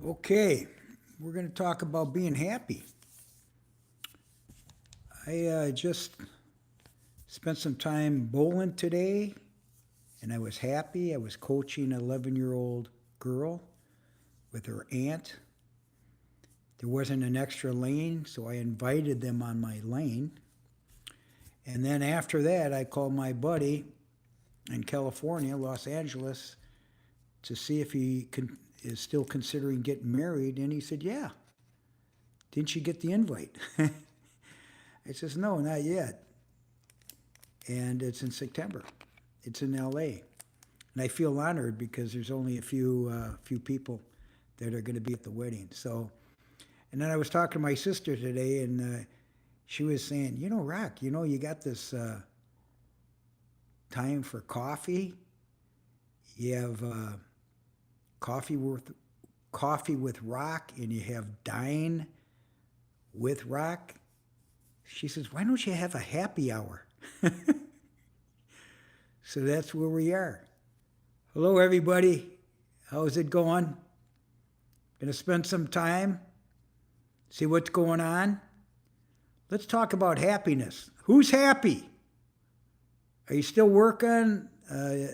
Okay, we're going to talk about being happy. I just spent some time bowling today, and I was happy. I was coaching an 11-year-old girl with her aunt. There wasn't an extra lane, so I invited them on my lane. And then after that, I called my buddy in California, Los Angeles, to see if he is still considering getting married. And he said, yeah. Didn't you get the invite? I says, no, not yet. And it's in September. It's in LA. And I feel honored because there's only a few people that are going to be at the wedding. So, and then I was talking to my sister today, and she was saying, Rock, you got this time for coffee. You have coffee with Rock, and you have dine with Rock. She says, why don't you have a happy hour? So that's where we are. Hello, everybody. How's it going? Gonna spend some time, see what's going on. Let's talk about happiness. Who's happy? Are you still working?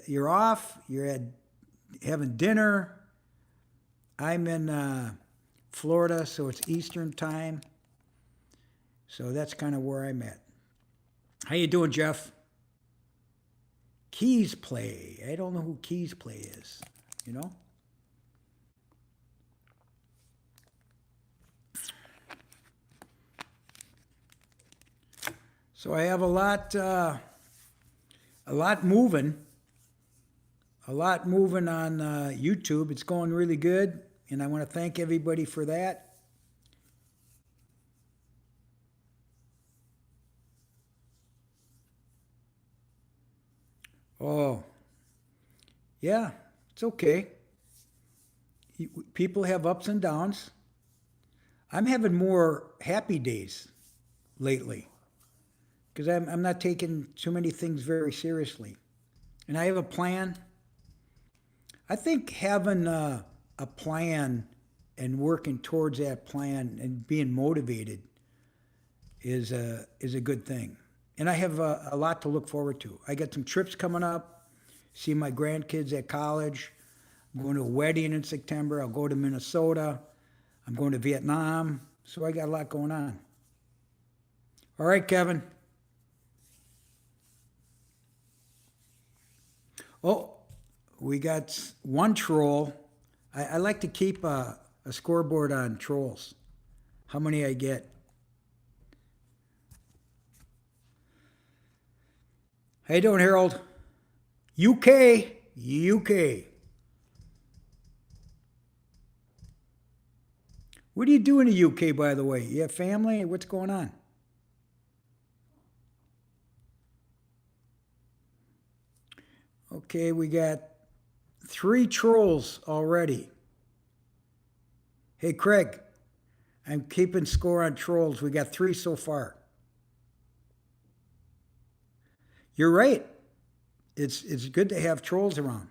You're off? You're having dinner? I'm in Florida, so it's Eastern time. So that's kind of where I'm at. How you doing, Jeff? Keys Play. I don't know who Keys Play is, So I have a lot moving on YouTube. It's going really good, and I want to thank everybody for that. Oh, yeah, it's okay. People have ups and downs. I'm having more happy days lately because I'm not taking too many things very seriously. And I have a plan. I think having a plan and working towards that plan and being motivated is a good thing. And I have a lot to look forward to. I got some trips coming up, see my grandkids at college. I'm going to a wedding in September. I'll go to Minnesota. I'm going to Vietnam. So I got a lot going on. All right, Kevin. Oh, we got one troll. I like to keep a scoreboard on trolls. How many I get. How you doing, Harold? UK. What do you do in the UK, by the way? You have family? What's going on? Okay, we got 3 trolls already. Hey, Craig, I'm keeping score on trolls. We got 3 so far. You're right. It's good to have trolls around.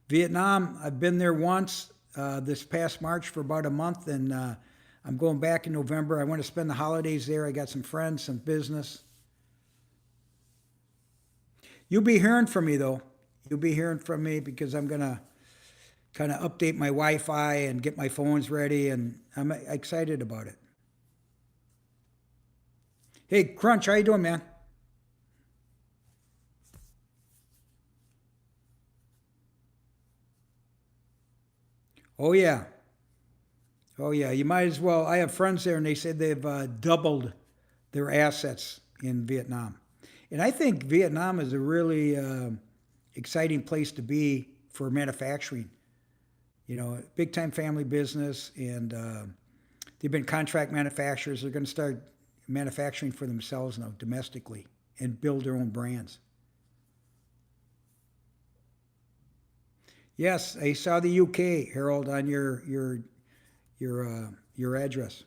Vietnam, I've been there once this past March for about a month, and I'm going back in November. I want to spend the holidays there. I got some friends, some business. You'll be hearing from me, though. You'll be hearing from me because I'm going to kind of update my Wi-Fi and get my phones ready, and I'm excited about it. Hey, Crunch, how you doing, man? Oh, yeah. Oh, yeah. You might as well. I have friends there, and they said they've doubled their assets in Vietnam. And I think Vietnam is a really exciting place to be for manufacturing. Big time family business, and they've been contract manufacturers. They're going to start manufacturing for themselves now domestically and build their own brands. Yes, I saw the UK, Harold, on your address.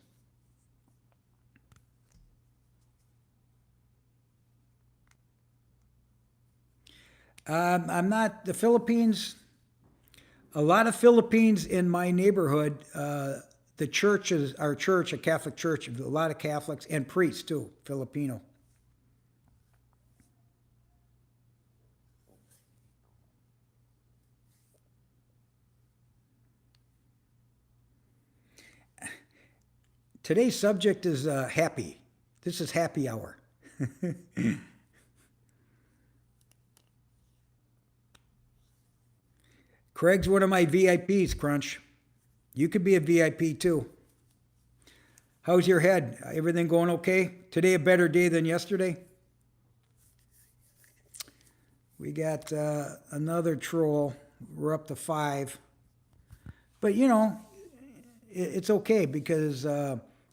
I'm not the Philippines. A lot of Philippines in my neighborhood. The church is our church, a Catholic church. A lot of Catholics and priests too, Filipino. Today's subject is happy. This is happy hour. Craig's one of my VIPs, Crunch. You could be a VIP too. How's your head? Everything going okay? Today a better day than yesterday? We got another troll. We're up to 5. But you know, it's okay because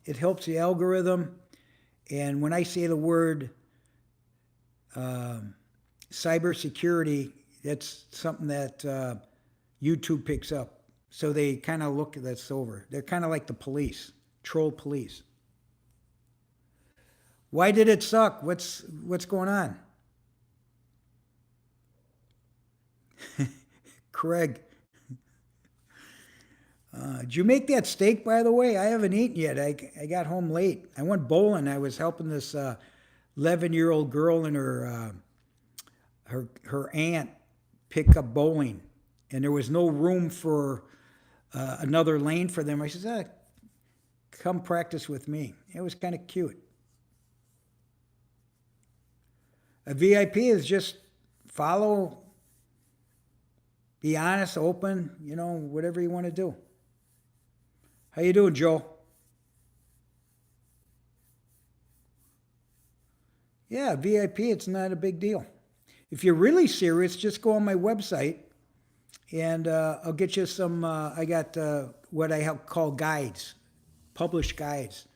it helps the algorithm. And when I say the word cybersecurity, that's something that YouTube picks up. So they kind of look at this over. They're kind of like the police, troll police. Why did it suck? What's going on? Craig. Did you make that steak, by the way? I haven't eaten yet. I got home late. I went bowling. I was helping this 11-year-old girl and her aunt pick up bowling. And there was no room for another lane for them. I said, come practice with me. It was kind of cute. A VIP is just follow, be honest, open, you know, whatever you want to do. How you doing, Joe? Yeah, VIP, it's not a big deal. If you're really serious, just go on my website and I'll get you some, I got what I call guides, published guides.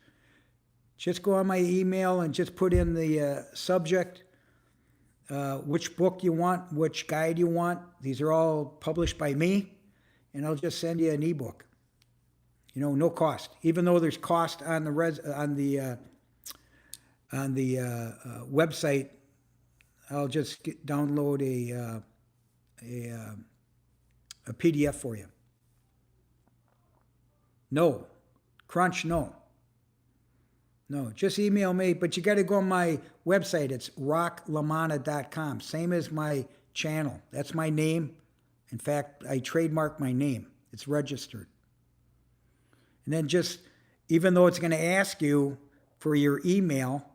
Just go on my email and just put in the subject, which book you want, which guide you want. These are all published by me, and I'll just send you an ebook. You know, no cost. Even though there's cost on the website, I'll just download a PDF for you. No, Crunch, no. No, just email me, but you got to go on my website. It's rocklamanna.com, same as my channel. That's my name. In fact, I trademarked my name. It's registered. And then just, even though it's going to ask you for your email,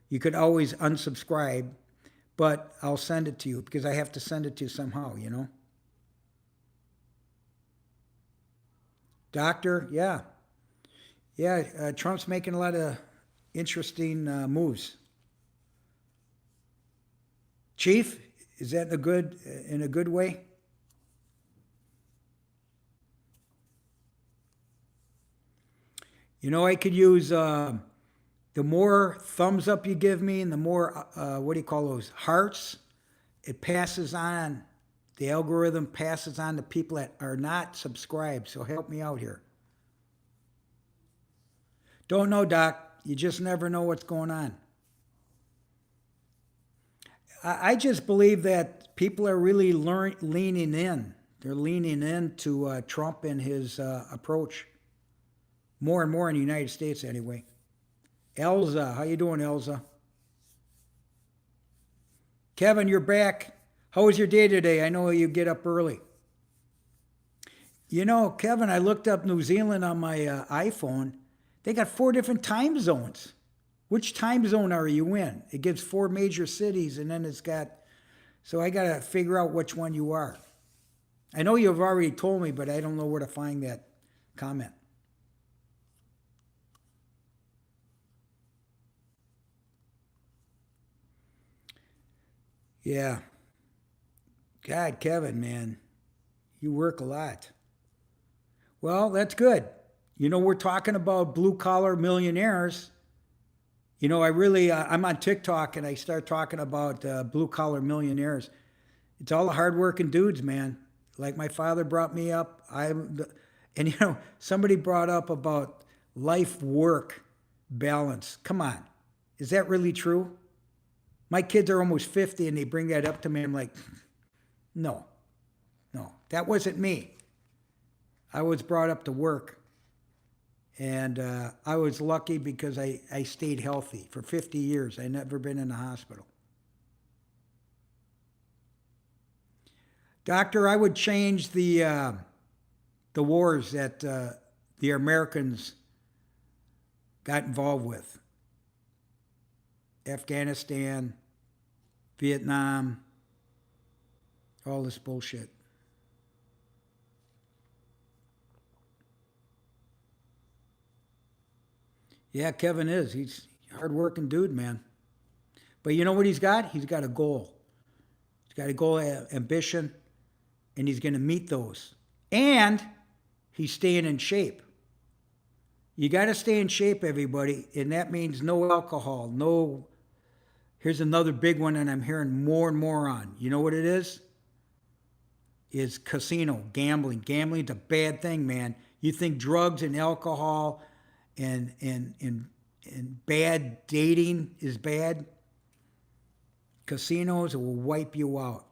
you could always unsubscribe, but I'll send it to you because I have to send it to you somehow, you know. Doctor, yeah. Yeah, Trump's making a lot of interesting moves. Chief, is that in a good way? You know, I could use the more thumbs up you give me and the more, what do you call those, hearts, it passes on, the algorithm passes on to people that are not subscribed. So help me out here. Don't know, Doc. You just never know what's going on. I just believe that people are really leaning in. They're leaning into Trump and his approach. More and more in the United States, anyway. Elza, how you doing, Elza? Kevin, you're back. How was your day today? I know you get up early. You know, Kevin, I looked up New Zealand on my iPhone. They got 4 different time zones. Which time zone are you in? It gives 4 major cities, and then it's got... So I got to figure out which one you are. I know you've already told me, but I don't know where to find that comment. Yeah. God, Kevin, man, you work a lot. Well, that's good. You know, we're talking about blue-collar millionaires. You know, I'm on TikTok and I start talking about blue-collar millionaires. It's all the hard-working dudes, man. Like my father brought me up. And, you know, somebody brought up about life-work balance. Come on. Is that really true? My kids are almost 50 and they bring that up to me. I'm like, no, that wasn't me. I was brought up to work. And I was lucky because I stayed healthy for 50 years. I never been in the hospital. Doctor, I would change the wars that the Americans got involved with. Afghanistan, Vietnam, all this bullshit. Yeah, Kevin is. He's a hard-working dude, man. But you know what he's got? He's got a goal. He's got a goal, ambition, and he's going to meet those. And he's staying in shape. You got to stay in shape, everybody, and that means no alcohol, no. Here's another big one, and I'm hearing more and more on. You know what it is? Is casino, gambling. Gambling's a bad thing, man. You think drugs and alcohol and bad dating is bad? Casinos will wipe you out.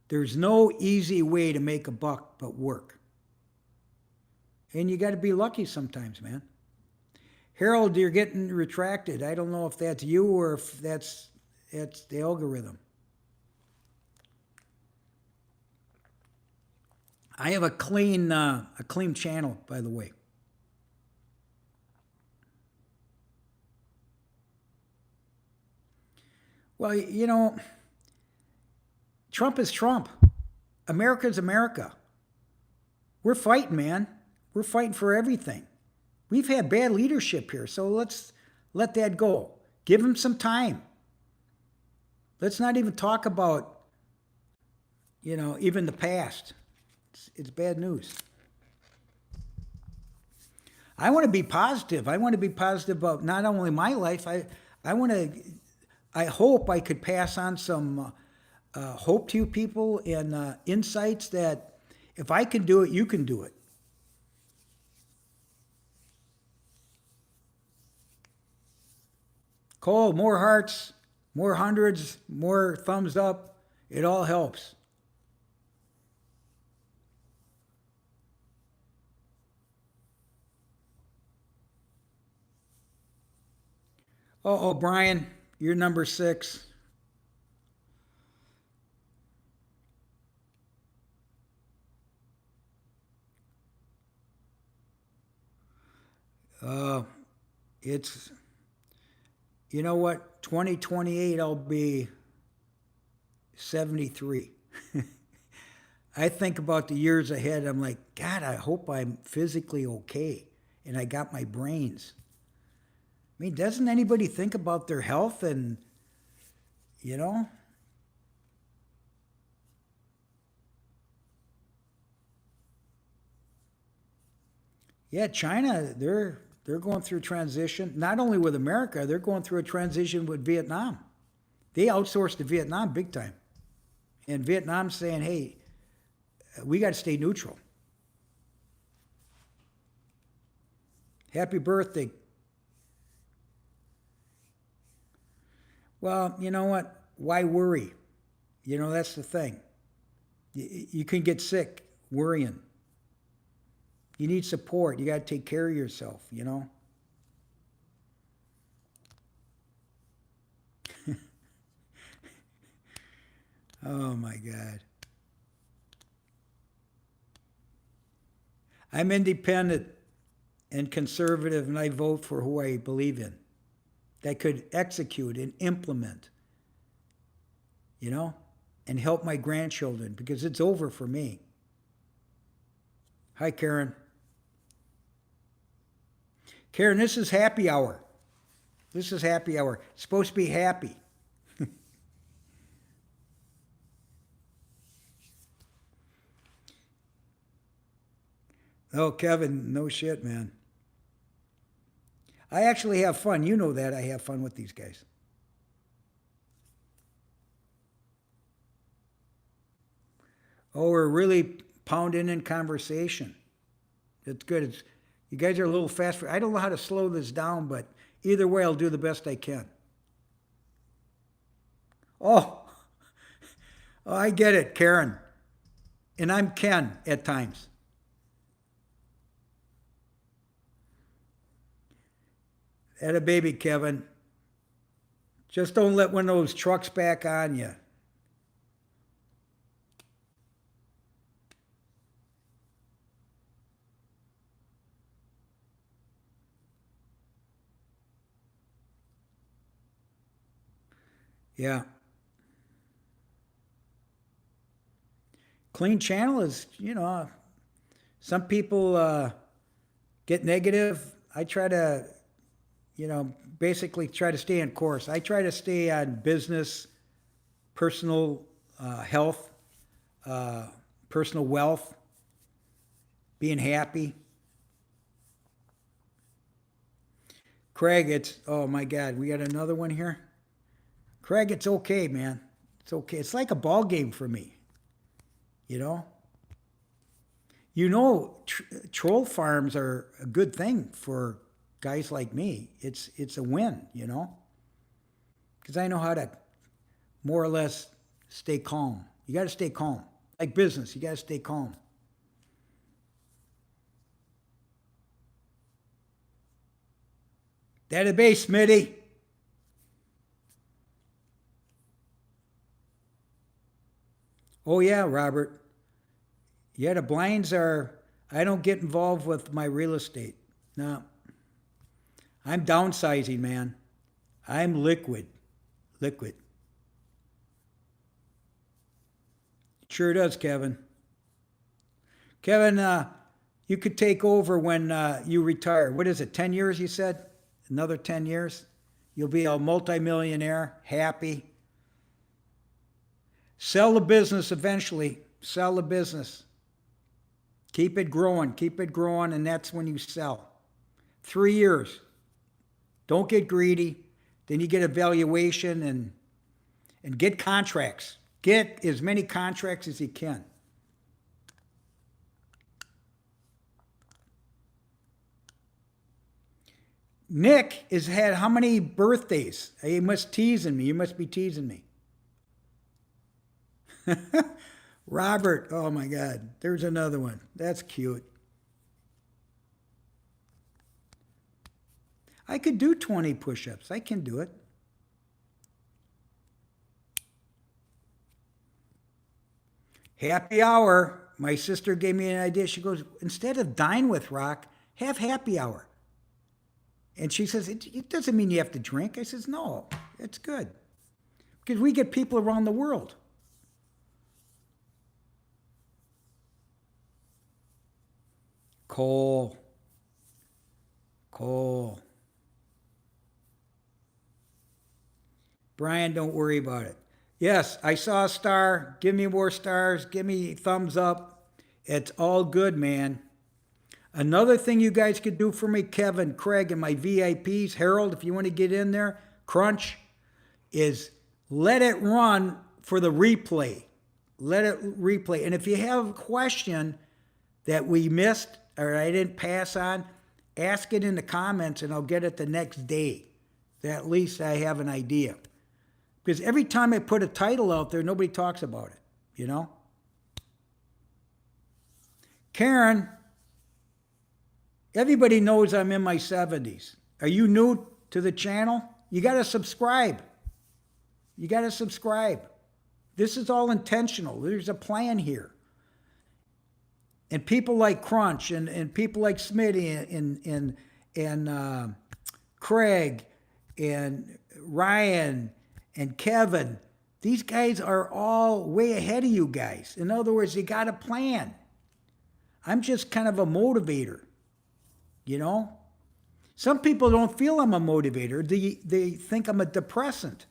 There's no easy way to make a buck but work. And you got to be lucky sometimes, man. Harold, you're getting retracted. I don't know if that's you or if that's the algorithm. I have a clean channel, by the way. Well, you know, Trump is Trump. America's America. We're fighting, man. We're fighting for everything. We've had bad leadership here, so let's let that go. Give him some time. Let's not even talk about, even the past. It's bad news. I want to be positive. I want to be positive about not only my life. I hope I could pass on some hope to you people and insights that if I can do it, you can do it. Cole, more hearts, more hundreds, more thumbs up. It all helps. Uh-oh, Brian, you're number 6. Uh, it's, you know what? 2028, I'll be 73. I think about the years ahead. I'm like, God, I hope I'm physically okay and I got my brains. I mean, doesn't anybody think about their health and, you know? Yeah, China, they're going through transition. Not only with America, they're going through a transition with Vietnam. They outsourced to Vietnam big time. And Vietnam's saying, hey, we got to stay neutral. Happy birthday. Well, you know what? Why worry? That's the thing. You can get sick worrying. You need support. You got to take care of yourself. Oh my God. I'm independent and conservative, and I vote for who I believe in, that could execute and implement, and help my grandchildren because it's over for me. Hi, Karen. Karen, this is happy hour. This is happy hour. It's supposed to be happy. Oh, Kevin, no shit, man. I actually have fun. You know that I have fun with these guys. Oh, we're really pounding in conversation. It's good. You guys are a little fast. I don't know how to slow this down, but either way, I'll do the best I can. Oh, oh, I get it, Karen. And I'm Ken at times. Had a baby, Kevin. Just don't let one of those trucks back on you. Yeah. Clean channel is, some people get negative. I try to, basically try to stay on course. I try to stay on business, personal health, personal wealth, being happy. Craig, oh my God, we got another one here. Craig, it's okay, man. It's okay. It's like a ball game for me, you know? Troll farms are a good thing for guys like me. It's a win, because I know how to more or less stay calm. You got to stay calm. Like business, you got to stay calm. Database, Smitty. Oh yeah, Robert. Yeah, the blinds are, I don't get involved with my real estate. No. I'm downsizing, man. I'm liquid. Liquid. Sure does, Kevin. Kevin, you could take over when you retire. What is it, 10 years you said? Another 10 years? You'll be a multimillionaire, happy. Sell the business eventually. Sell the business. Keep it growing, and that's when you sell. 3 years. Don't get greedy. Then you get a valuation and get contracts. Get as many contracts as you can. Nick has had how many birthdays? He must teasing me. You must be teasing me. Robert, oh my God, there's another one. That's cute. I could do 20 push-ups. I can do it. Happy hour. My sister gave me an idea. She goes, instead of dine with Rock, have happy hour. And she says, it doesn't mean you have to drink. I says, no, it's good. Because we get people around the world. Cole. Brian, don't worry about it. Yes, I saw a star. Give me more stars. Give me thumbs up. It's all good, man. Another thing you guys could do for me, Kevin, Craig, and my VIPs, Harold, if you want to get in there, Crunch, is let it run for the replay. Let it replay. And if you have a question that we missed or I didn't pass on, ask it in the comments and I'll get it the next day. At least I have an idea. Because every time I put a title out there, nobody talks about it, Karen, everybody knows I'm in my 70s. Are you new to the channel? You got to subscribe. You got to subscribe. This is all intentional. There's a plan here. And people like Crunch and people like Smitty and Craig and Ryan and Kevin, these guys are all way ahead of you guys. In other words, you got a plan. I'm just kind of a motivator, Some people don't feel I'm a motivator. They think I'm a depressant.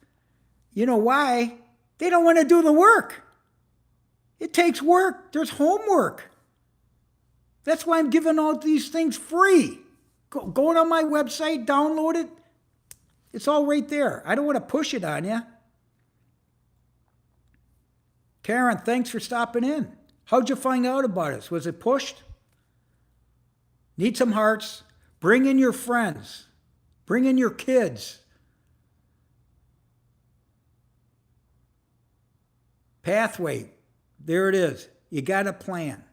You know why? They don't want to do the work. It takes work. There's homework. That's why I'm giving all these things free. Go on my website, download it. It's all right there. I don't want to push it on you. Karen, thanks for stopping in. How'd you find out about us? Was it pushed? Need some hearts. Bring in your friends. Bring in your kids. Pathway. There it is. You got a plan.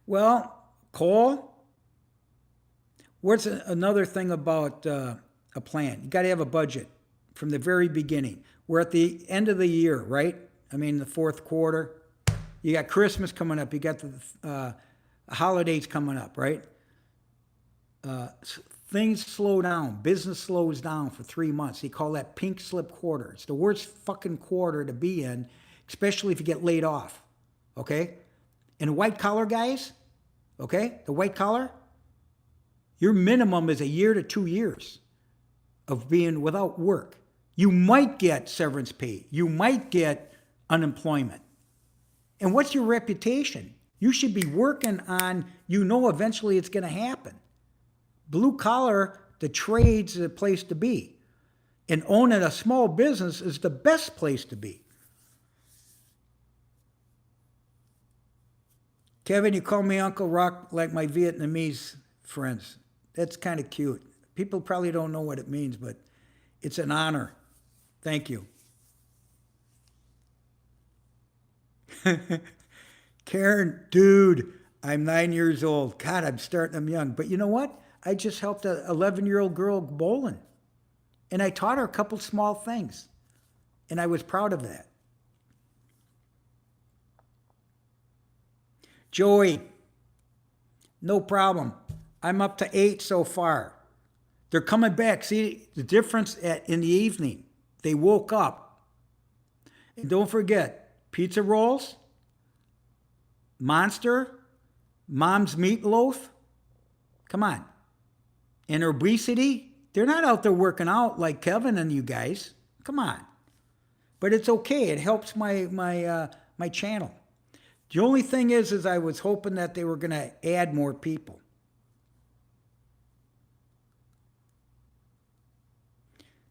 Well, Cole, what's another thing about a plan? You got to have a budget from the very beginning. We're at the end of the year, right? I mean, the fourth quarter. You got Christmas coming up. You got the holidays coming up, right? Things slow down. Business slows down for 3 months. They call that pink slip quarter. It's the worst fucking quarter to be in, especially if you get laid off, okay? And white collar guys, okay, the white collar, your minimum is a year to 2 years of being without work. You might get severance pay. You might get unemployment. And what's your reputation? You should be working on, eventually it's going to happen. Blue collar, the trade's the place to be. And owning a small business is the best place to be. Kevin, you call me Uncle Rock like my Vietnamese friends. That's kind of cute. People probably don't know what it means, but it's an honor. Thank you. Karen, dude, I'm 9 years old. God, I'm starting them young. But you know what? I just helped an 11-year-old girl bowling. And I taught her a couple small things. And I was proud of that. Joey, no problem. I'm up to 8 so far. They're coming back. See the difference in the evening. They woke up. And don't forget, pizza rolls, Monster, Mom's Meatloaf. Come on. And obesity, they're not out there working out like Kevin and you guys. Come on. But it's okay. It helps my channel. The only thing is I was hoping that they were going to add more people.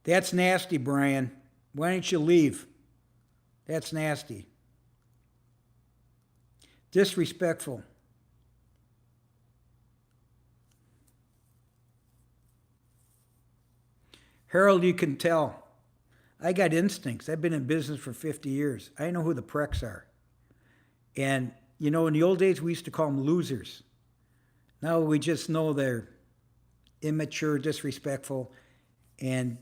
That's nasty, Brian. Why don't you leave? That's nasty. Disrespectful. Harold, you can tell. I got instincts. I've been in business for 50 years. I know who the pricks are. And, in the old days, we used to call them losers. Now we just know they're immature, disrespectful, and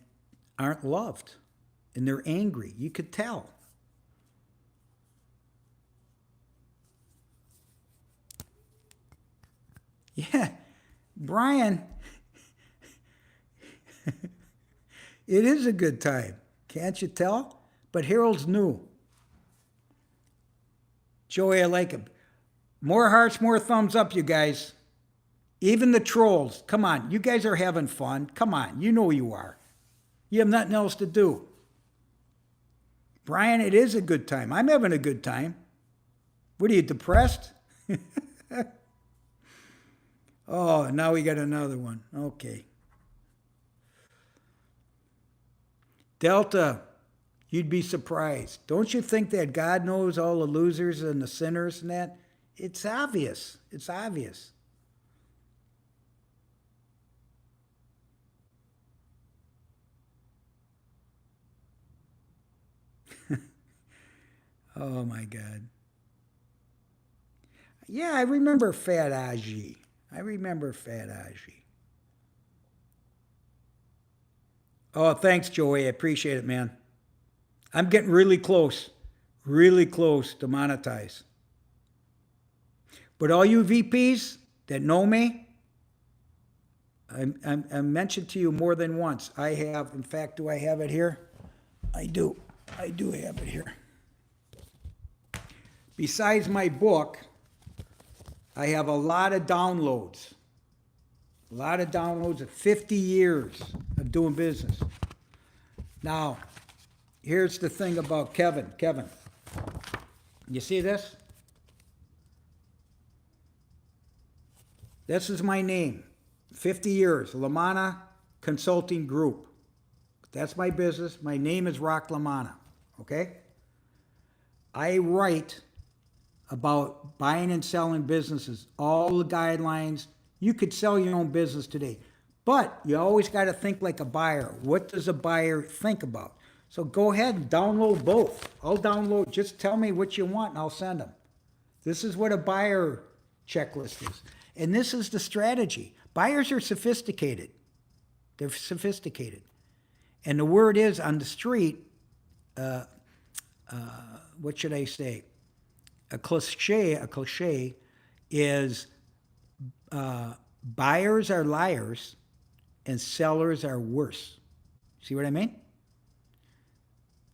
aren't loved. And they're angry. You could tell. Yeah, Brian, it is a good time. Can't you tell? But Harold's new. Joey, I like him. More hearts, more thumbs up, you guys. Even the trolls. Come on, you guys are having fun. Come on, you know you are. You have nothing else to do. Brian, it is a good time. I'm having a good time. What are you, depressed? Oh, now we got another one. Okay. Delta, you'd be surprised. Don't you think that God knows all the losers and the sinners and that? It's obvious. It's obvious. Oh, my God. Yeah, I remember Fat Aji. Oh, thanks, Joey. I appreciate it, man. I'm getting really close to monetize. But all you VPs that know me, I mentioned to you more than once. I have, in fact, do I have it here? I do have it here. Besides my book, I have a lot of downloads. Of 50 years of doing business. Now, here's the thing about Kevin. Kevin, you see this? This is my name. 50 years, LaManna Consulting Group. That's my business. My name is Rock LaManna, okay? I write about buying and selling businesses, all the guidelines. You could sell your own business today, but you always got to think like a buyer. What does a buyer think about? So go ahead and download both. I'll download, just tell me what you want and I'll send them. This is what a buyer checklist is. And this is the strategy. Buyers are sophisticated. They're sophisticated. And the word is on the street, what should I say? A cliche is buyers are liars and sellers are worse. See what I mean?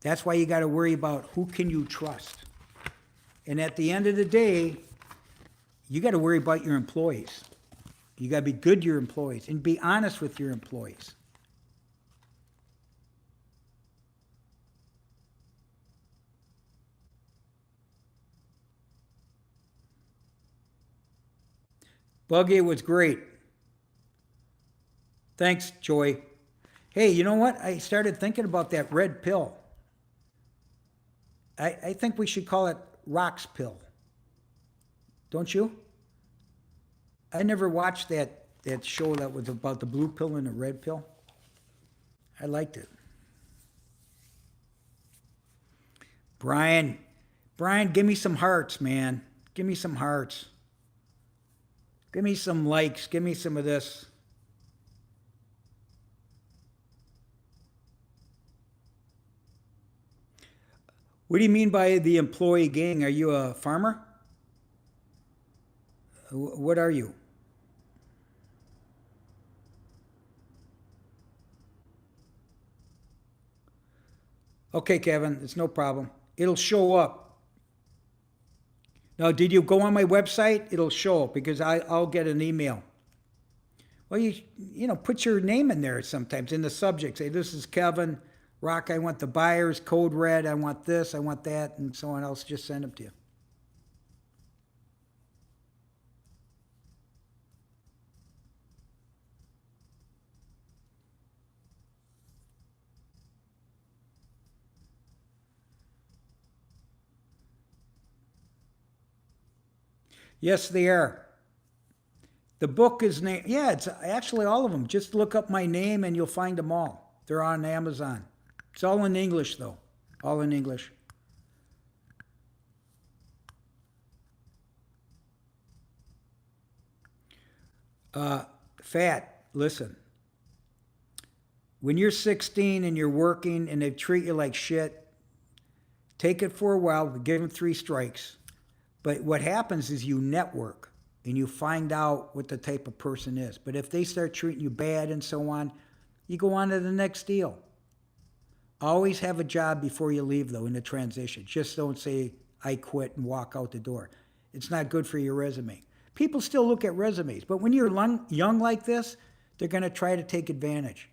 That's why you got to worry about who can you trust. And at the end of the day, you got to worry about your employees. You got to be good to your employees and be honest with your employees. Buggy, it was great. Thanks, Joy. Hey, you know what? I started thinking about that red pill. I think we should call it Rock's pill. Don't you? I never watched that show that was about the blue pill and the red pill. I liked it. Brian, give me some hearts, man. Give me some hearts. Give me some likes. Give me some of this. What do you mean by the employee gang? Are you a farmer? What are you? Okay, Kevin, it's no problem. It'll show up. Now, did you go on my website? It'll show up because I'll get an email. Well, you know, put your name in there sometimes in the subject. Say, this is Kevin Rock. I want the buyers, code red. I want this. I want that, and so on else. Just send them to you. Yes, they are. The book is named, yeah, it's actually all of them. Just look up my name and you'll find them all. They're on Amazon. It's all in English, though. All in English. Fat, listen. When you're 16 and you're working and they treat you like shit, take it for a while, give them 3 strikes. But what happens is you network and you find out what the type of person is. But if they start treating you bad and so on, you go on to the next deal. Always have a job before you leave, though, in the transition. Just don't say, I quit and walk out the door. It's not good for your resume. People still look at resumes, but when you're young like this, they're going to try to take advantage.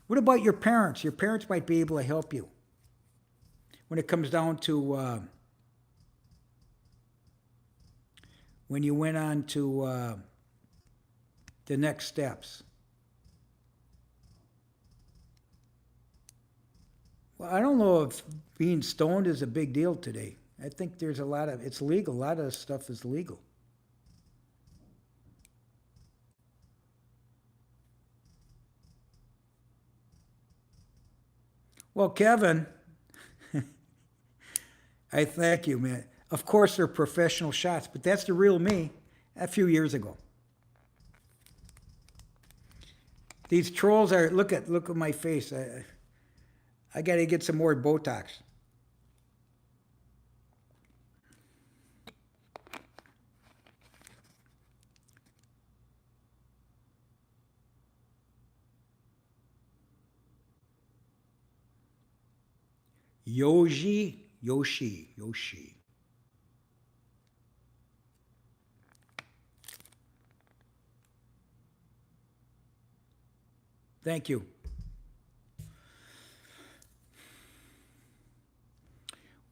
What about your parents? Your parents might be able to help you when it comes down to when you went on to the next steps. Well, I don't know if being stoned is a big deal today. I think there's it's legal. A lot of stuff is legal. Well, Kevin, I thank you, man. Of course, they're professional shots, but that's the real me a few years ago. These trolls are, look at my face. I got to get some more Botox. Yoshi. Thank you.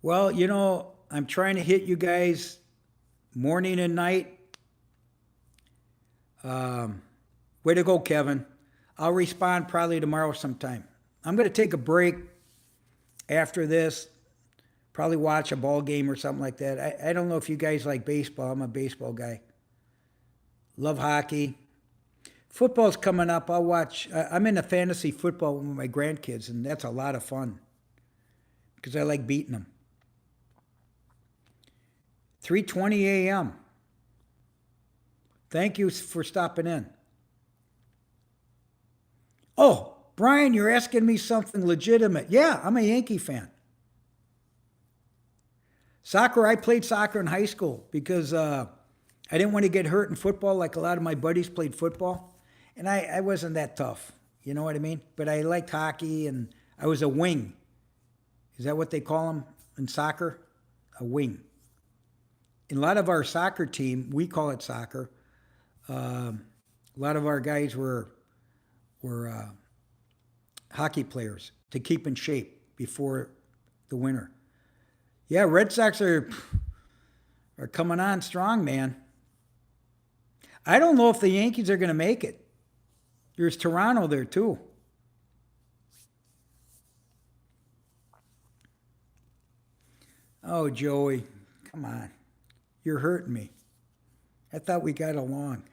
Well, you know, I'm trying to hit you guys morning and night. Way to go, Kevin. I'll respond probably tomorrow sometime. I'm going to take a break after this, probably watch a ball game or something like that. I don't know if you guys like baseball. I'm a baseball guy. Love hockey. Football's coming up. I'll watch. I'm into fantasy football with my grandkids, and that's a lot of fun because I like beating them. 3:20 a.m. Thank you for stopping in. Oh, Brian, you're asking me something legitimate. Yeah, I'm a Yankee fan. Soccer, I played soccer in high school because I didn't want to get hurt in football like a lot of my buddies played football. And I wasn't that tough. You know what I mean? But I liked hockey and I was a wing. Is that what they call them in soccer? A wing. In a lot of our soccer team, we call it soccer. A lot of our guys were hockey players to keep in shape before the winter. Yeah, Red Sox are coming on strong, man. I don't know if the Yankees are going to make it. There's Toronto there too. Oh, Joey, come on. You're hurting me. I thought we got along.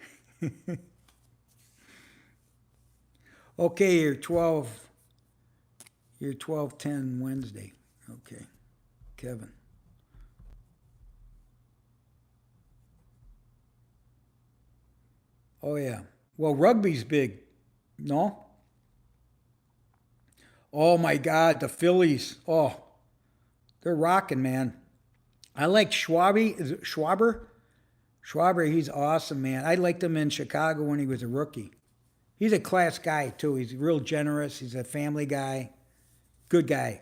Okay, you're 12. You're 12:10 Wednesday. Okay. Kevin. Oh yeah. Well, rugby's big. No? Oh my God, the Phillies. Oh, they're rocking, man. I like Schwabi. Is it Schwaber? Schwaber, he's awesome, man. I liked him in Chicago when he was a rookie. He's a class guy too. He's real generous. He's a family guy. Good guy.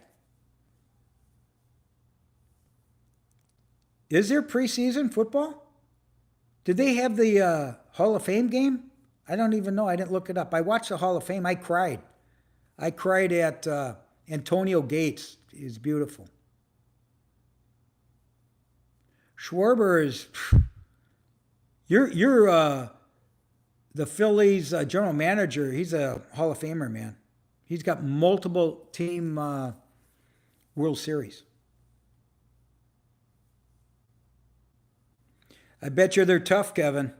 Is there preseason football? Did they have the Hall of Fame game? I don't even know. I didn't look it up. I watched the Hall of Fame. I cried. I cried at Antonio Gates. He's beautiful. Schwarber is. You're the Phillies general manager. He's a Hall of Famer, man. He's got multiple team World Series. I bet you they're tough, Kevin.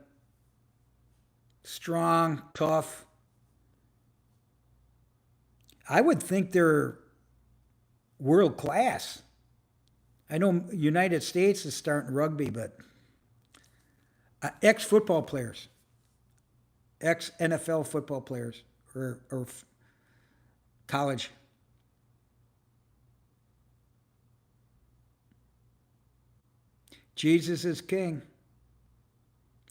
Strong, tough. I would think they're world class. I know United States is starting rugby, but ex football players, ex NFL football players, or college. Jesus is king.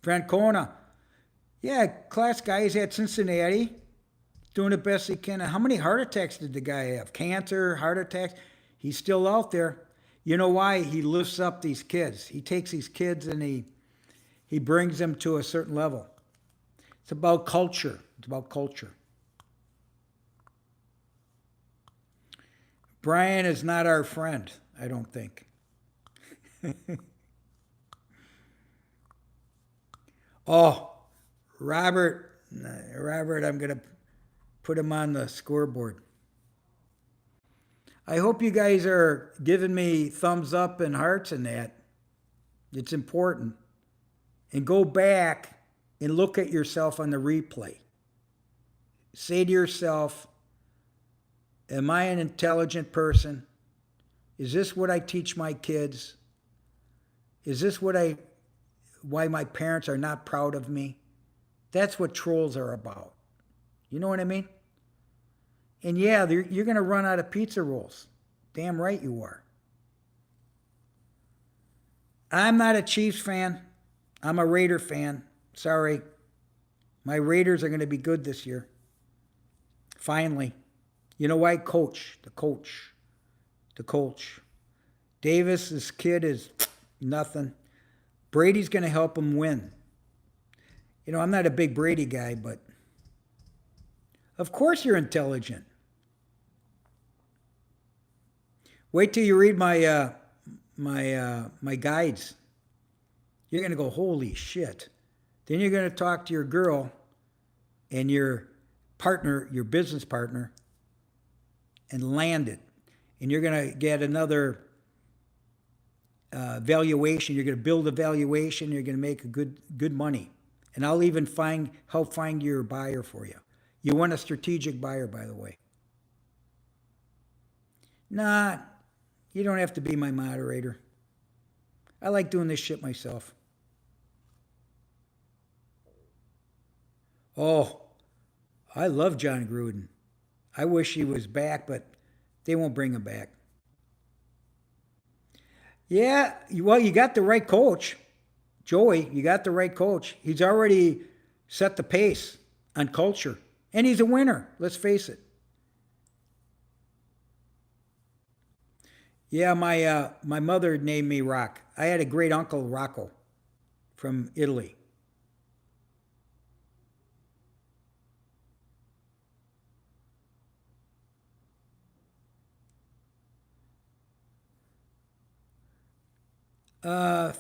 Francona. Yeah, class guy. He's at Cincinnati, doing the best he can. How many heart attacks did the guy have? Cancer, heart attacks. He's still out there. You know why? He lifts up these kids. He takes these kids and he brings them to a certain level. It's about culture. It's about culture. Brian is not our friend, I don't think. Oh, Robert, I'm going to put him on the scoreboard. I hope you guys are giving me thumbs up and hearts and that. It's important. And go back and look at yourself on the replay. Say to yourself, am I an intelligent person? Is this what I teach my kids? Is this why my parents are not proud of me? That's what trolls are about. You know what I mean? And yeah, you're going to run out of pizza rolls. Damn right you are. I'm not a Chiefs fan. I'm a Raider fan. Sorry. My Raiders are going to be good this year. Finally. You know why? The coach. Davis's kid is nothing. Brady's going to help him win. You know, I'm not a big Brady guy, but of course you're intelligent. Wait till you read my guides. You're going to go, holy shit. Then you're going to talk to your girl and your partner, your business partner, and land it. And you're going to get another valuation. You're going to build a valuation. You're going to make a good money. And I'll even help find your buyer for you. You want a strategic buyer, by the way. Nah, you don't have to be my moderator. I like doing this shit myself. Oh, I love John Gruden. I wish he was back, but they won't bring him back. Yeah, well, you got the right coach. Joey, you got the right coach. He's already set the pace on culture. And he's a winner, let's face it. Yeah, my mother named me Rock. I had a great uncle, Rocco, from Italy.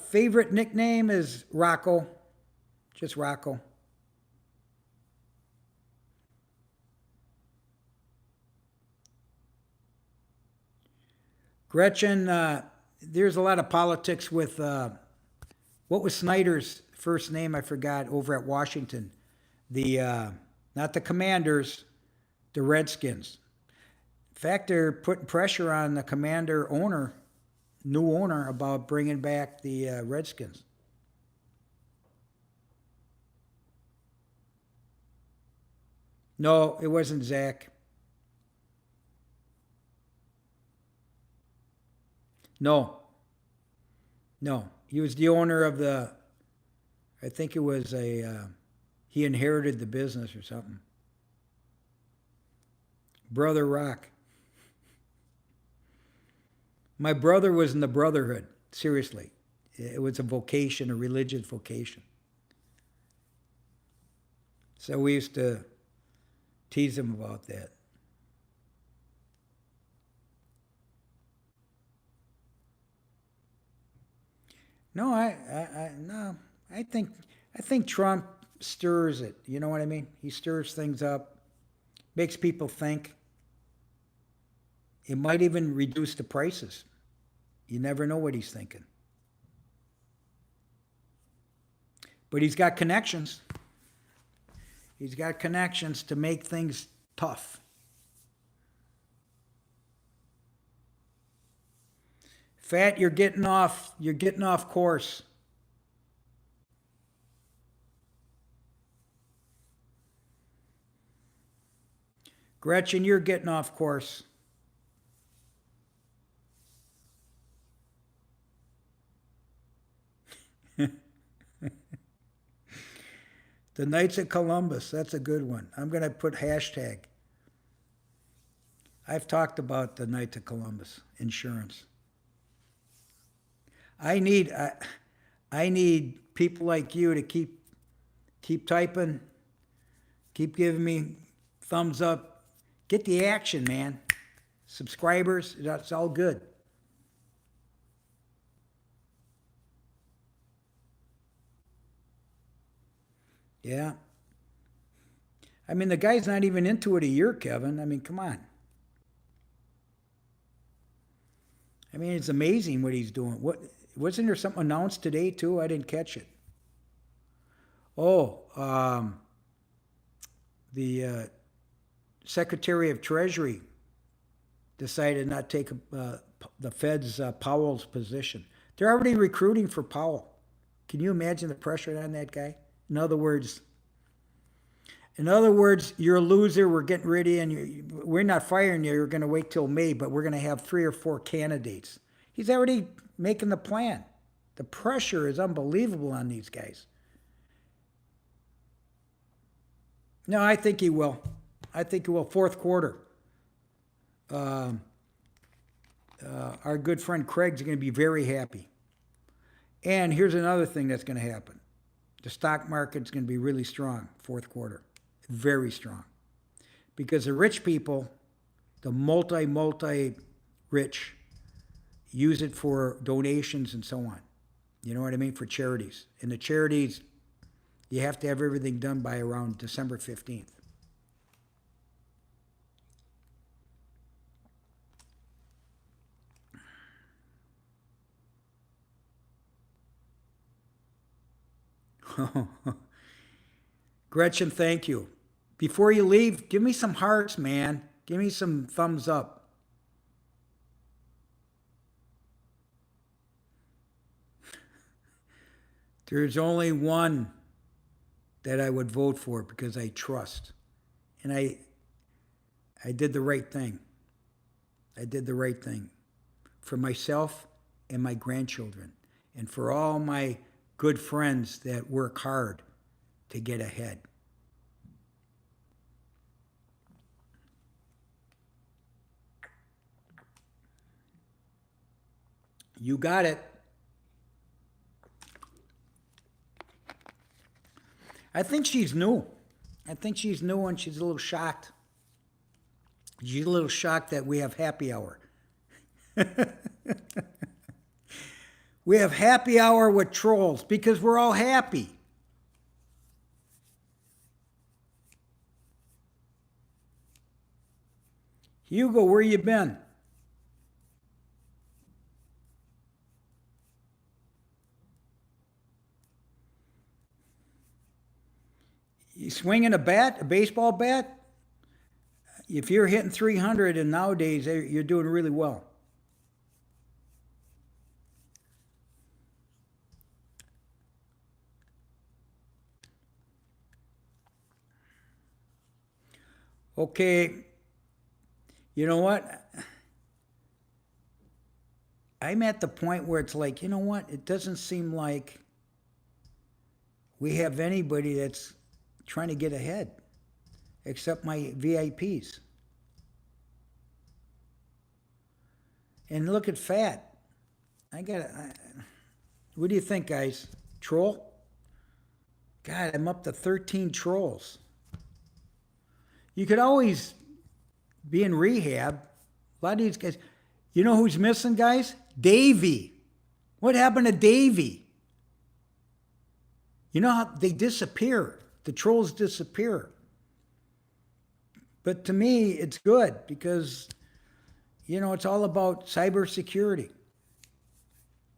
Favorite nickname is Rocco, just Rocco. Gretchen, there's a lot of politics with what was Snyder's first name? I forgot. Over at Washington, the not the Commanders, the Redskins. In fact, they're putting pressure on the Commander owner, new owner, about bringing back the Redskins. No, it wasn't Zach. No, no, he was the owner of the. I think it was a. He inherited the business or something. Brother Rock. My brother was in the Brotherhood. Seriously, it was a vocation, a religious vocation. So we used to tease him about that. No, no. I think, I think Trump stirs it. You know what I mean? He stirs things up, makes people think. It might even reduce the prices. You never know what he's thinking. But he's got connections. He's got connections to make things tough. Fat, you're getting off. You're getting off course. Gretchen, you're getting off course. The Knights of Columbus. That's a good one. I'm going to put hashtag. I've talked about the Knights of Columbus insurance. I need I, I need people like you to keep typing, keep giving me thumbs up. Get the action, man. Subscribers, that's all good. Yeah. I mean, the guy's not even into it a year, Kevin. I mean, come on. I mean, it's amazing what he's doing. What wasn't there something announced today too? I didn't catch it. Oh, the Secretary of Treasury decided not to take the Fed's Powell's position. They're already recruiting for Powell. Can you imagine the pressure on that guy? In other words, in other words, you're a loser. We're getting rid of you, and we're not firing you. You're going to wait till May, but we're going to have 3 or 4 candidates. He's already making the plan. The pressure is unbelievable on these guys. No, I think he will. I think he will. Fourth quarter. Um our good friend Craig's going to be very happy. And here's another thing that's going to happen. The stock market's going to be really strong fourth quarter. Very strong. Because the rich people, the multi rich, use it for donations and so on. You know what I mean? For charities. And the charities, you have to have everything done by around December 15th. Gretchen, thank you. Before you leave, give me some hearts, man. Give me some thumbs up. There's only one that I would vote for because I trust. And I did the right thing. I did the right thing for myself and my grandchildren and for all my good friends that work hard to get ahead. You got it. I think she's new. I think she's new and she's a little shocked. She's a little shocked that we have happy hour. We have happy hour with trolls because we're all happy. Hugo, where you been? You swinging a bat, a baseball bat? If you're hitting 300 and nowadays you're doing really well. Okay, you know what? I'm at the point where it's like, you know what? It doesn't seem like we have anybody that's trying to get ahead except my VIPs. And look at Fat. What do you think, guys? Troll? God, I'm up to 13 trolls. You could always be in rehab. A lot of these guys, you know who's missing, guys? Davey. What happened to Davey? You know how they disappear. The trolls disappear. But to me, it's good because, you know, it's all about cybersecurity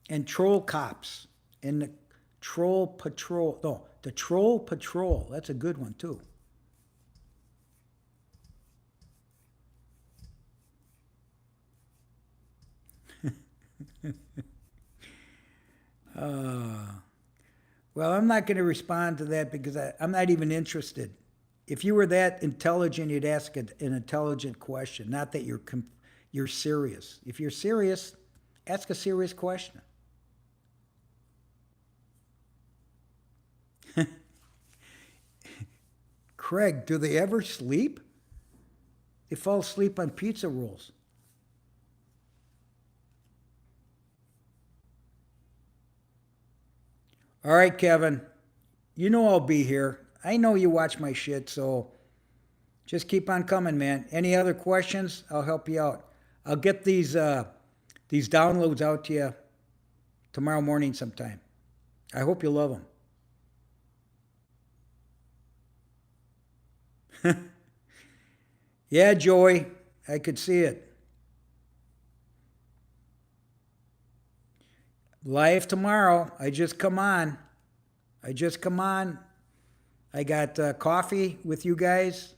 and troll cops and the troll patrol. No, the troll patrol. That's a good one, too. Well, I'm not going to respond to that because I'm not even interested. If you were that intelligent, you'd ask an intelligent question, not that you're serious. If you're serious, ask a serious question. Craig, do they ever sleep? They fall asleep on pizza rolls. All right, Kevin. You know I'll be here. I know you watch my shit, so just keep on coming, man. Any other questions? I'll help you out. I'll get these downloads out to you tomorrow morning sometime. I hope you love them. Yeah, Joey, I could see it. Live tomorrow. I just come on. I got coffee with you guys,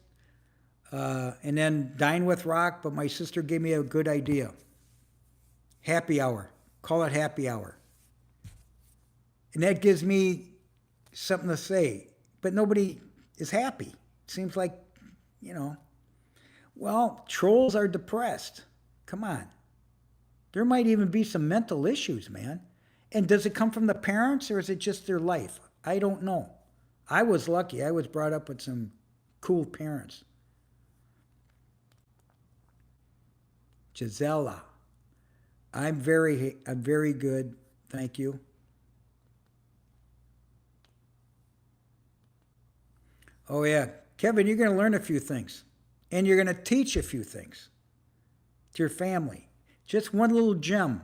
and then dine with Rock. But my sister gave me a good idea. Happy hour. Call it happy hour. And that gives me something to say. But nobody is happy. Seems like, you know. Well, trolls are depressed. Come on. There might even be some mental issues, man. And does it come from the parents or is it just their life? I don't know. I was lucky. I was brought up with some cool parents. Gisela. I'm very good. Thank you. Oh, yeah. Kevin, you're going to learn a few things. And you're going to teach a few things to your family. Just one little gem.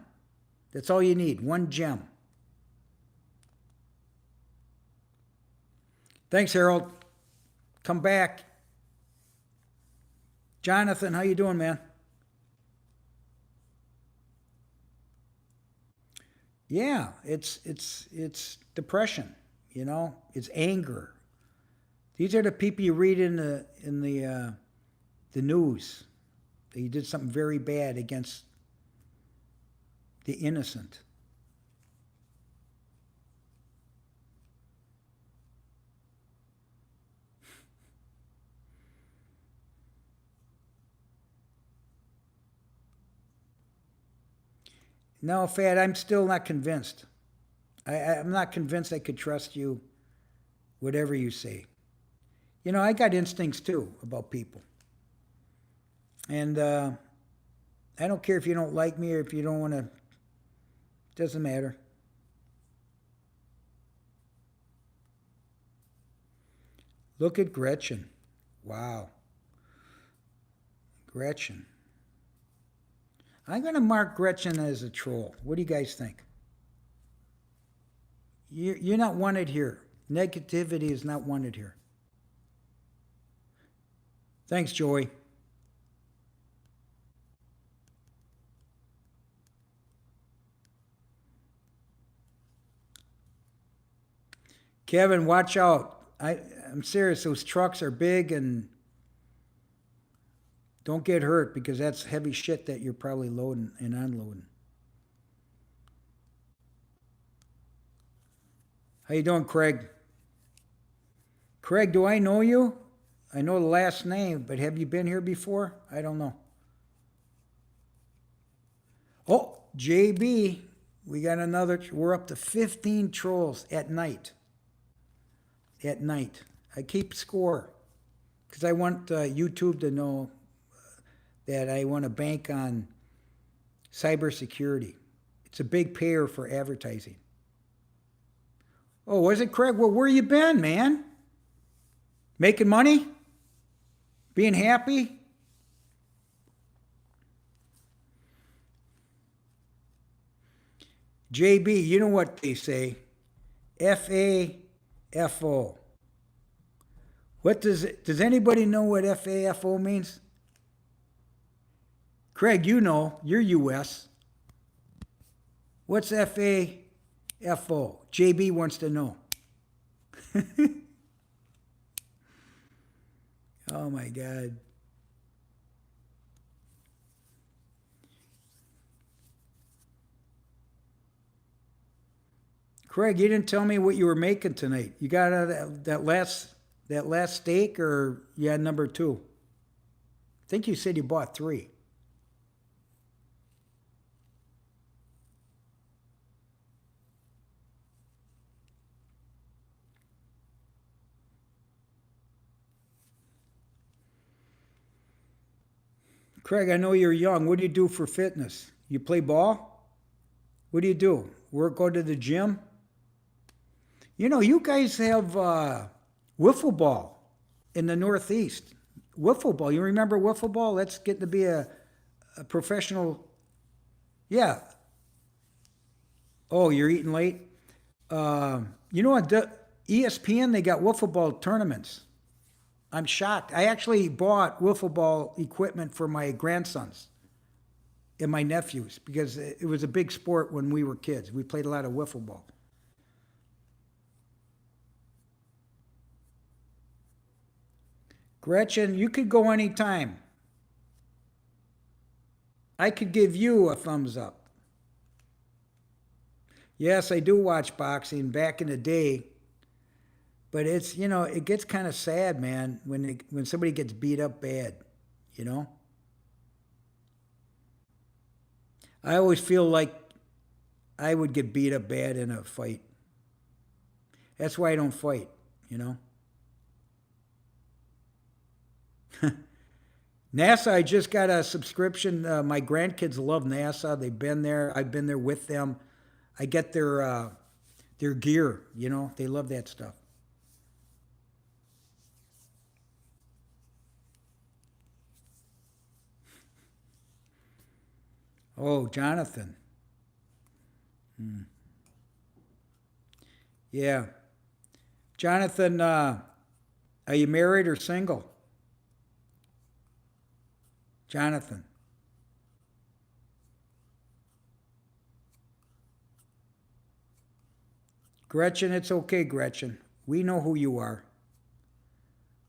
That's all you need. One gem. Thanks, Harold. Come back. Jonathan, how you doing, man? Yeah, it's depression, you know? It's anger. These are the people you read in the news. That you did something very bad against the innocent. No, Fat, I'm still not convinced. I'm not convinced I could trust you, whatever you say. You know, I got instincts too about people. And I don't care if you don't like me or if you don't want to, doesn't matter. Look at Gretchen. Wow. Gretchen. I'm going to mark Gretchen as a troll. What do you guys think? You're not wanted here. Negativity is not wanted here. Thanks, Joey. Kevin, watch out. I'm serious. Those trucks are big and don't get hurt because that's heavy shit that you're probably loading and unloading. How you doing, Craig? Craig, do I know you? I know the last name, but have you been here before? I don't know. Oh, JB, we got another. We're up to 15 trolls at night. At night. I keep score because I want YouTube to know that I want to bank on cybersecurity. It's a big payer for advertising. Oh, was it, Craig? Well, where you been, man? Making money? Being happy? JB, you know what they say? FAFO. What does anybody know what FAFO means? Craig, you know, you're US. What's FAFO? JB wants to know. Oh my God. Craig, you didn't tell me what you were making tonight. You got out of that last steak, or you had number two? I think you said you bought three. Craig, I know you're young. What do you do for fitness? You play ball? What do you do? Go to the gym? You know, you guys have wiffle ball in the Northeast. Wiffle ball. You remember wiffle ball? That's getting to be a professional. Yeah. Oh, you're eating late? You know what? ESPN, they got wiffle ball tournaments. I'm shocked. I actually bought wiffle ball equipment for my grandsons and my nephews because it was a big sport when we were kids. We played a lot of wiffle ball. Gretchen, you could go anytime. I could give you a thumbs up. Yes, I do watch boxing back in the day, but it's, you know, it gets kind of sad, man, when somebody gets beat up bad, you know? I always feel like I would get beat up bad in a fight. That's why I don't fight, you know? NASA, I just got a subscription. My grandkids love NASA. They've been there. I've been there with them. I get their gear, you know? They love that stuff. Oh, Jonathan. Yeah. Jonathan, are you married or single? Jonathan. Gretchen, it's okay, Gretchen. We know who you are.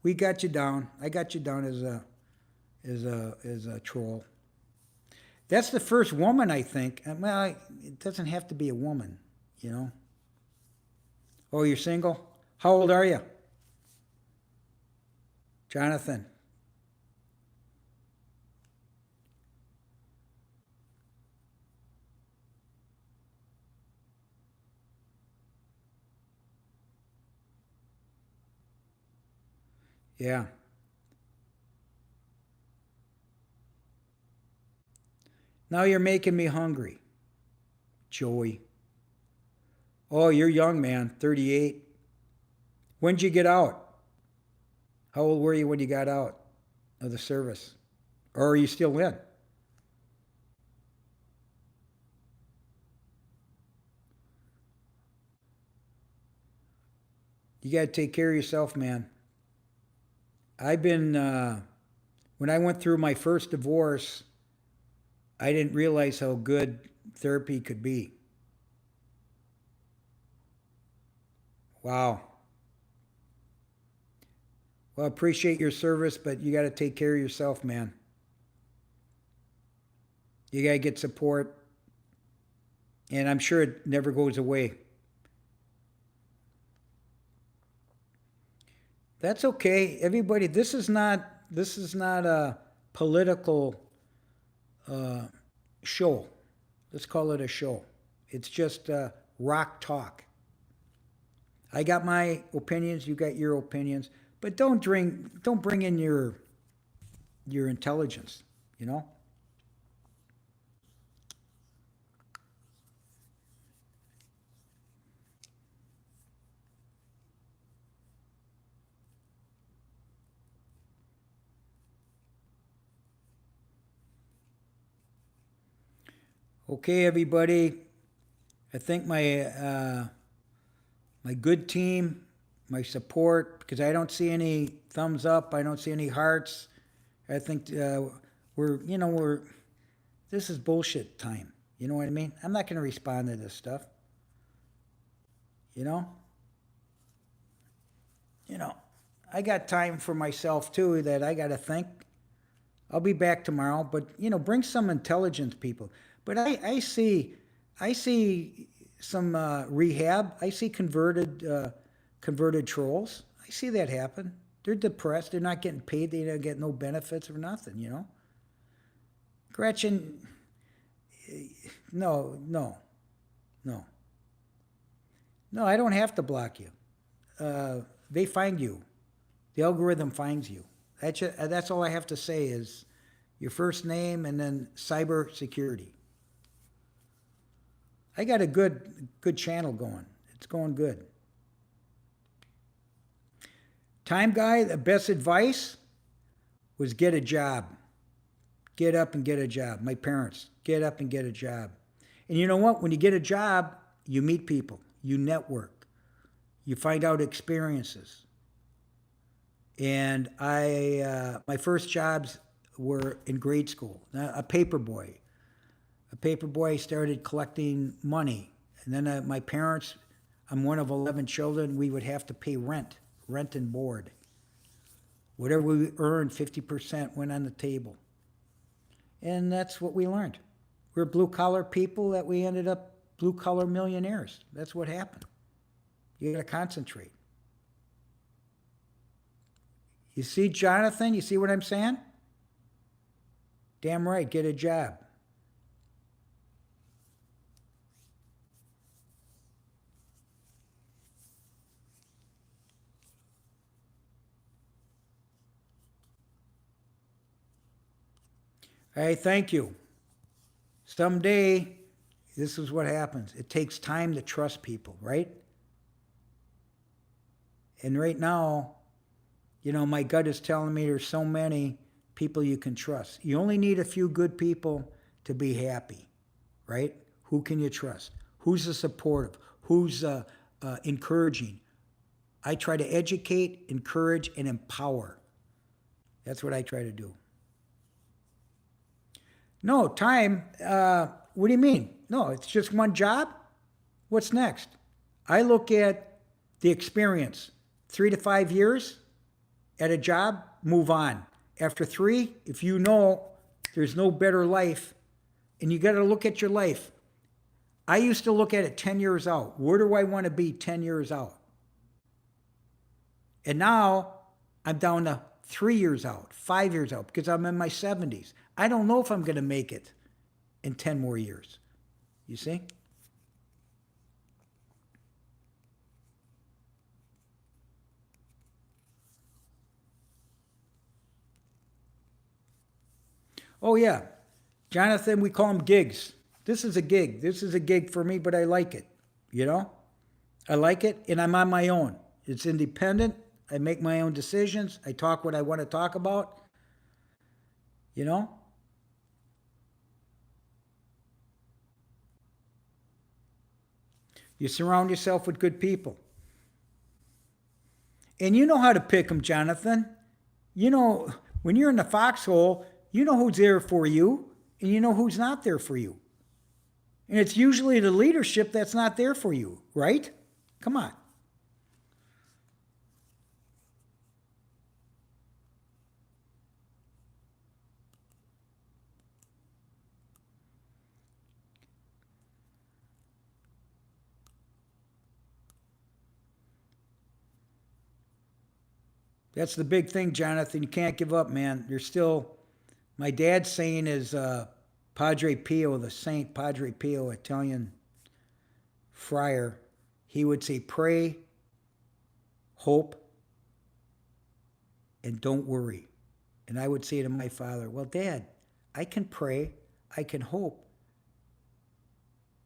We got you down. I got you down as a troll. That's the first woman, I think. Well, it doesn't have to be a woman, you know. Oh, you're single? How old are you? Jonathan. Yeah. Now you're making me hungry, Joey. Oh, you're young, man. 38. When'd you get out? How old were you when you got out of the service? Or are you still in? You got to take care of yourself, man. I've been, when I went through my first divorce, I didn't realize how good therapy could be. Wow. Well, I appreciate your service, but you got to take care of yourself, man. You got to get support, and I'm sure it never goes away. That's okay. Everybody, this is not a political uh, show. Let's call it a show. It's just rock talk. I got my opinions, you got your opinions, but don't bring in your intelligence, you know? Okay, everybody. I think my good team, my support, because I don't see any thumbs up, I don't see any hearts. I think we're this is bullshit time. You know what I mean? I'm not going to respond to this stuff. You know, you know, I got time for myself too that I got to think. I'll be back tomorrow, but bring some intelligent people. But I see some rehab. I see converted trolls. I see that happen. They're depressed. They're not getting paid. They don't get no benefits or nothing. Gretchen, no, no, no, no. I don't have to block you. They find you. The algorithm finds you. That's all I have to say is your first name and then cyber security. I got a good channel going. It's going good. Time guy, the best advice was get a job. Get up and get a job. My parents, get up and get a job. And you know what? When you get a job, you meet people, you network, you find out experiences. And my first jobs were in grade school. A paper boy. A paper boy started collecting money. And then my parents, I'm one of 11 children, we would have to pay rent and board. Whatever we earned, 50% went on the table. And that's what we learned. We're blue collar people that we ended up blue collar millionaires. That's what happened. You got to concentrate. You see, Jonathan, you see what I'm saying? Damn right, get a job. Hey, thank you. Someday, this is what happens. It takes time to trust people, right? And right now, my gut is telling me there's so many people you can trust. You only need a few good people to be happy, right? Who can you trust? Who's supportive? Who's encouraging? I try to educate, encourage, and empower. That's what I try to do. No, time. What do you mean? No, it's just one job. What's next? I look at the experience. 3 to 5 years at a job, move on. After 3, if you know there's no better life, and you got to look at your life. I used to look at it 10 years out. Where do I want to be 10 years out? And now I'm down to 3 years out, 5 years out, because I'm in my 70s. I don't know if I'm going to make it in 10 more years. You see? Oh, yeah. Jonathan, we call them gigs. This is a gig. This is a gig for me, but I like it. You know? I like it, and I'm on my own. It's independent. I make my own decisions. I talk what I want to talk about. You know? You surround yourself with good people. And you know how to pick them, Jonathan. You know, when you're in the foxhole, you know who's there for you, and you know who's not there for you. And it's usually the leadership that's not there for you, right? Come on. That's the big thing, Jonathan. You can't give up, man. You're still. My dad's saying is Padre Pio, the Saint Padre Pio, Italian friar. He would say, pray, hope, and don't worry. And I would say to my father, well, Dad, I can pray, I can hope,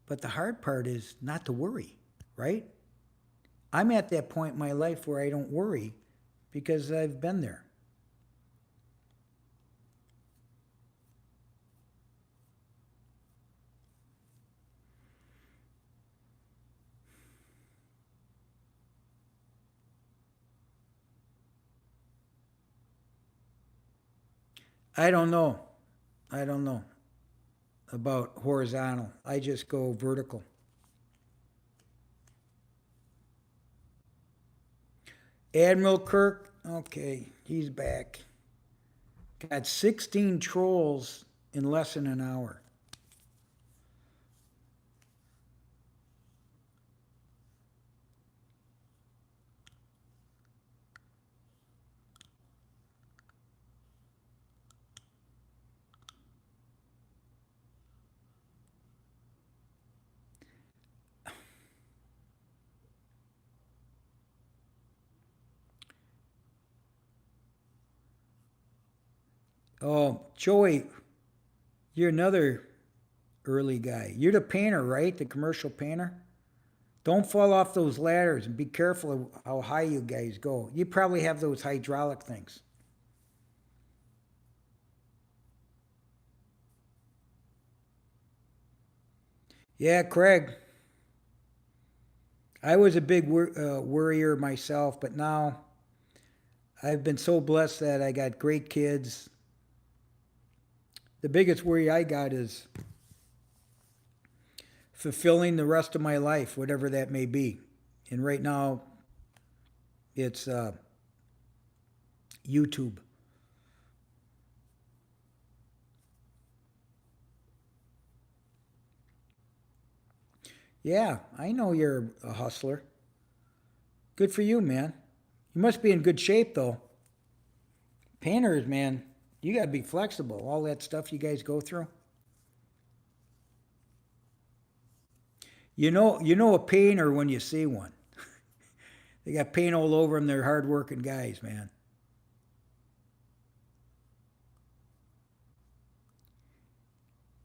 but the hard part is not to worry, right? I'm at that point in my life where I don't worry because I've been there. I don't know. I don't know about horizontal. I just go vertical. Admiral Kirk, okay, he's back. Got 16 trolls in less than an hour. Oh, Joey, you're another early guy. You're the painter, right? The commercial painter? Don't fall off those ladders and be careful of how high you guys go. You probably have those hydraulic things. Yeah, Craig, I was a big worrier myself, but now I've been so blessed that I got great kids. The biggest worry I got is fulfilling the rest of my life, whatever that may be. And right now, it's YouTube. Yeah, I know you're a hustler. Good for you, man. You must be in good shape, though. Painters, man, you got to be flexible. All that stuff you guys go through. You know a painter when you see one. They got paint all over them. They're hardworking guys, man.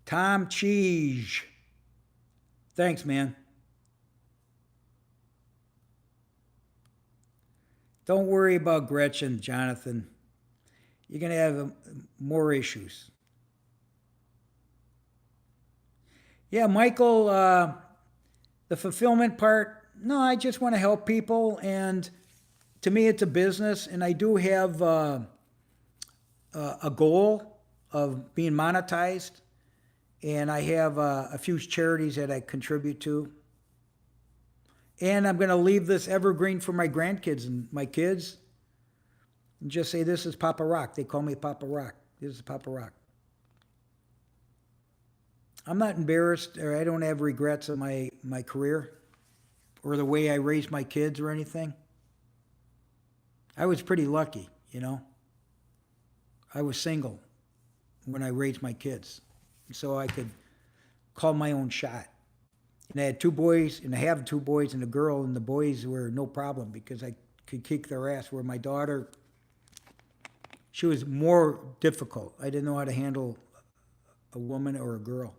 Tom Cheese. Thanks, man. Don't worry about Gretchen, Jonathan. You're going to have more issues. Yeah, Michael, the fulfillment part, no, I just want to help people. And to me, it's a business. And I do have a goal of being monetized. And I have a few charities that I contribute to. And I'm going to leave this evergreen for my grandkids and my kids. And just say, this is Papa Rock. They call me Papa Rock. This is Papa Rock. I'm not embarrassed, or I don't have regrets of my career or the way I raised my kids or anything. I was pretty lucky, you know. I was single when I raised my kids, so I could call my own shot. And I had two boys, and I have two boys and a girl, and the boys were no problem because I could kick their ass. Where my daughter, she was more difficult. I didn't know how to handle a woman or a girl.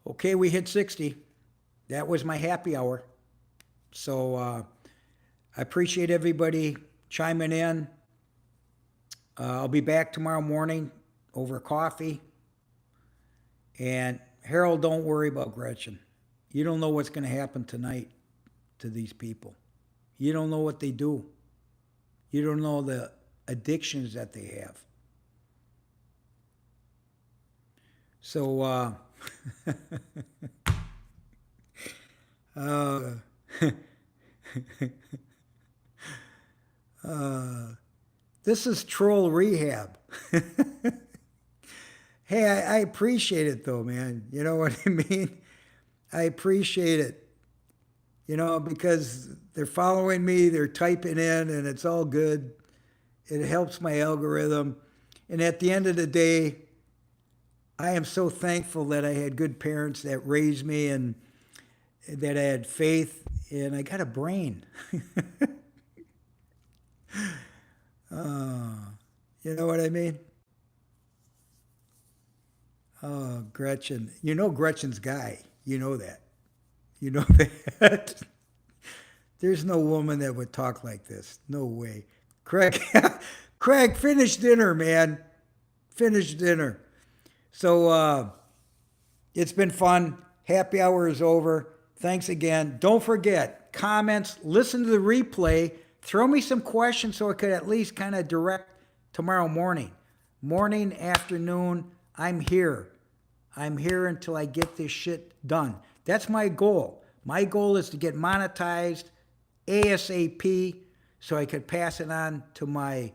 Okay, we hit 60. That was my happy hour. So I appreciate everybody chiming in. I'll be back tomorrow morning over coffee. And Harold, don't worry about Gretchen. You don't know what's going to happen tonight to these people. You don't know what they do. You don't know the addictions that they have. So, this is troll rehab. Hey, I appreciate it though, man. You know what I mean? I appreciate it. You know, because they're following me, they're typing in, and it's all good. It helps my algorithm. And at the end of the day, I am so thankful that I had good parents that raised me and that I had faith, and I got a brain. You know what I mean? Oh, Gretchen. You know Gretchen's guy. You know that. You know that. There's no woman that would talk like this. No way. Craig, Craig, finish dinner, man. Finish dinner. So it's been fun. Happy hour is over. Thanks again. Don't forget, comments, listen to the replay. Throw me some questions so I could at least kind of direct tomorrow morning. Morning, afternoon, I'm here. I'm here until I get this shit done. That's my goal. My goal is to get monetized ASAP so I could pass it on to my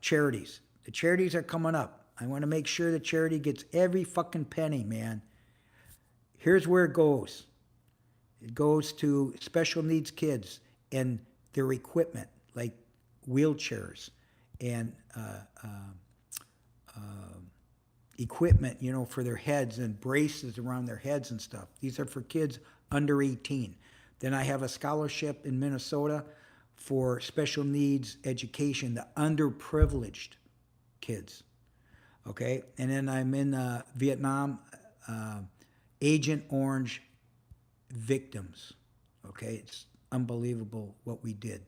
charities. The charities are coming up. I want to make sure the charity gets every fucking penny, man. Here's where it goes. It goes to special needs kids and their equipment, like wheelchairs and equipment, you know, for their heads and braces around their heads and stuff. These are for kids under 18. Then I have a scholarship in Minnesota for special needs education, the underprivileged kids. Okay, and then I'm in Vietnam, Agent Orange victims. Okay, it's unbelievable what we did.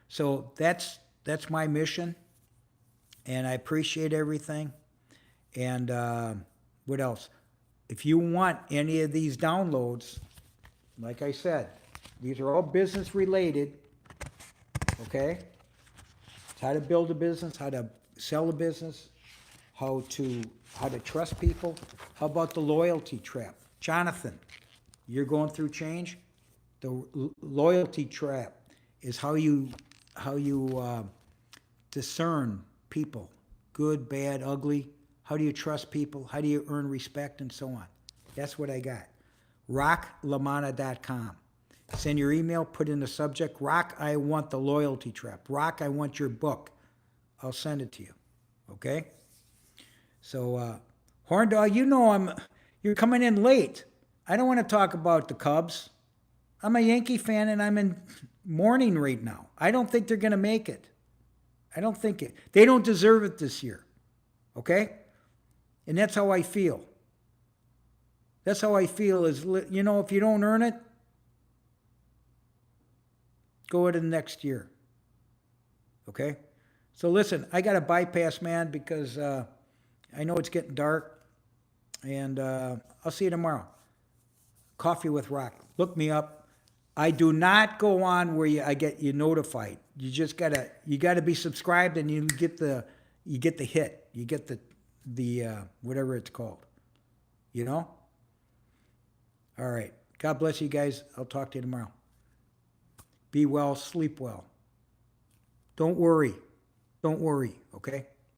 So that's my mission, and I appreciate everything. And what else? If you want any of these downloads, like I said, these are all business related. Okay, it's how to build a business, how to sell a business, how to trust people. How about the loyalty trap? Jonathan, you're going through change. The loyalty trap is how you discern people, good, bad, ugly. How do you trust people? How do you earn respect and so on? That's what I got. RockLaManna.com. Send your email, put in the subject, Rock, I want the loyalty trap. Rock, I want your book. I'll send it to you. Okay? So, Horn Dog, you know you're coming in late. I don't want to talk about the Cubs. I'm a Yankee fan and I'm in mourning right now. I don't think they're going to make it. I don't think it. They don't deserve it this year. Okay? And that's how I feel. That's how I feel is, you know, if you don't earn it, go to the next year. Okay? So listen, I got to bypass, man, because I know it's getting dark. And I'll see you tomorrow. Coffee with Rock. Look me up. I do not go on where I get you notified. You just gotta be subscribed, and you get the hit. You get the whatever it's called. You know? All right. God bless you guys. I'll talk to you tomorrow. Be well, sleep well. Don't worry. Don't worry, okay?